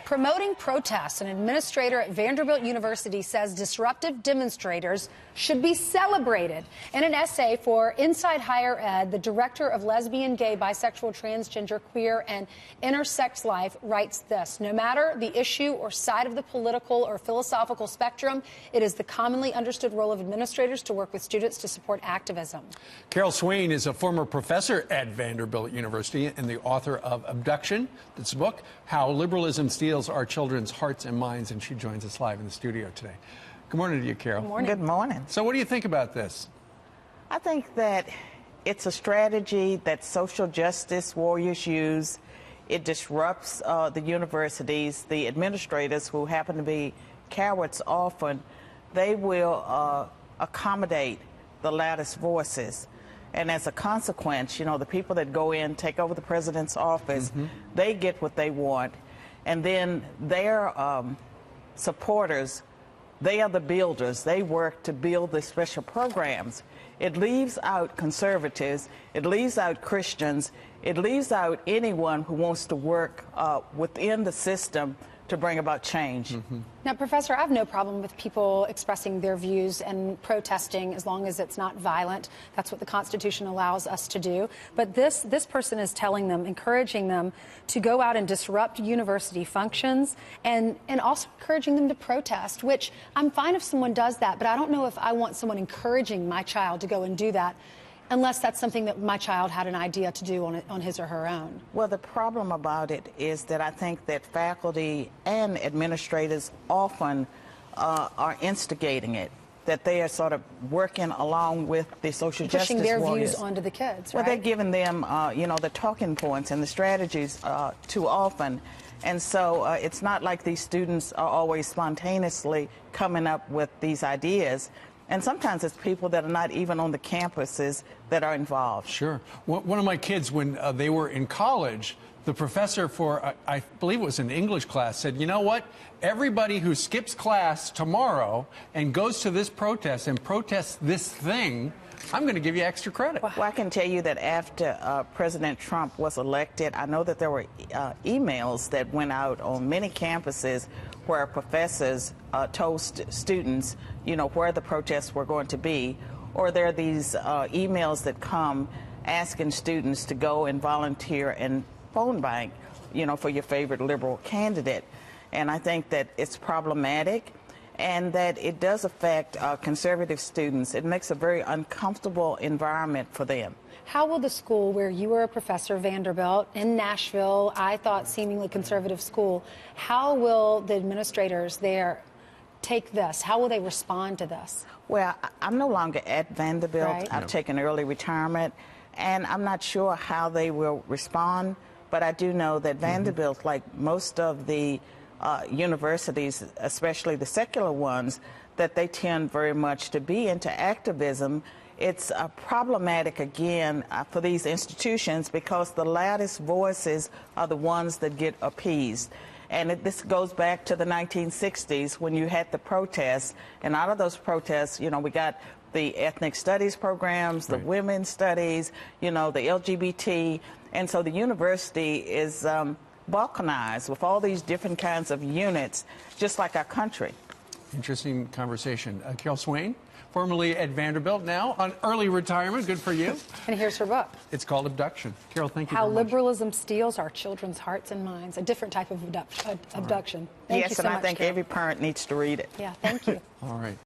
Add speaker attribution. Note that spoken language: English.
Speaker 1: Promoting protests, an administrator at Vanderbilt University says disruptive demonstrators should be celebrated. In an essay for Inside Higher Ed, the director of lesbian, gay, bisexual, transgender, queer, and intersex life writes this: no matter the issue or side of the political or philosophical spectrum, it is the commonly understood role of administrators to work with students to support activism.
Speaker 2: Carol Swain is a former professor at Vanderbilt University and the author of Abduction, this book, How Liberalism Steals Our Children's Hearts and Minds, and she joins us live in the studio today. Good morning to you, Carol.
Speaker 1: Good morning.
Speaker 3: Good morning.
Speaker 2: So what do you think about this?
Speaker 3: I think that it's a strategy that social justice warriors use. It disrupts the universities. The administrators, who happen to be cowards often, they will accommodate the loudest voices. And as a consequence, you know, the people that go in, take over the president's office, they get what they want. And then their supporters, they are the builders. They work to build the special programs. It leaves out conservatives. It leaves out Christians. It leaves out anyone who wants to work within the system to bring about change.
Speaker 1: Now, Professor, I have no problem with people expressing their views and protesting as long as it's not violent. That's what the Constitution allows us to do. But this person is telling them, encouraging them to go out and disrupt university functions and also encouraging them to protest, which I'm fine if someone does that, but I don't know if I want someone encouraging my child to go and do that unless that's something that my child had an idea to do on his or her own.
Speaker 3: Well, the problem about it is that I think that faculty and administrators often are instigating it, that they are sort of working along with the social justice
Speaker 1: pushing their
Speaker 3: warriors.
Speaker 1: views onto the kids,
Speaker 3: Well,
Speaker 1: right?
Speaker 3: they're giving them, you know, the talking points and the strategies too often. And so it's not like these students are always spontaneously coming up with these ideas. And sometimes it's people that are not even on the campuses that are involved.
Speaker 2: Sure. One of my kids, when they were in college, the professor for, I believe it was an English class, said, you know what? Everybody who skips class tomorrow and goes to this protest and protests this thing, I'm going to give you extra credit.
Speaker 3: Well, I can tell you that after President Trump was elected, I know that there were emails that went out on many campuses where professors told students, you know, where the protests were going to be, or there are these emails that come asking students to go and volunteer and phone bank, you know, for your favorite liberal candidate. And I think that it's problematic and that it does affect conservative students. It makes a very uncomfortable environment for them.
Speaker 1: How will the school where you were a professor, Vanderbilt, in Nashville, I thought seemingly conservative school, how will the administrators there take this? How will they respond to this?
Speaker 3: Well, I'm no longer at Vanderbilt.
Speaker 1: Right.
Speaker 3: I've taken early retirement, and I'm not sure how they will respond, but I do know that Vanderbilt, like most of the universities, especially the secular ones, that they tend very much to be into activism. It's problematic, again, for these institutions because the loudest voices are the ones that get appeased. And this goes back to the 1960s when you had the protests. And out of those protests, you know, we got the ethnic studies programs, the women's studies, you know, the LGBT. And so the university is balkanized with all these different kinds of units, just like our country.
Speaker 2: Interesting conversation. Carol Swain, formerly at Vanderbilt, now on early retirement. Good for you.
Speaker 1: And here's her book.
Speaker 2: It's called Abduction. Carol, thank you
Speaker 1: How
Speaker 2: very much.
Speaker 1: Liberalism Steals Our Children's Hearts and Minds. A different type of abduction. Thank you
Speaker 3: Yes,
Speaker 1: so
Speaker 3: and
Speaker 1: much,
Speaker 3: I think
Speaker 1: Carol.
Speaker 3: every parent needs to read it.
Speaker 1: Yeah, thank you.
Speaker 2: All right.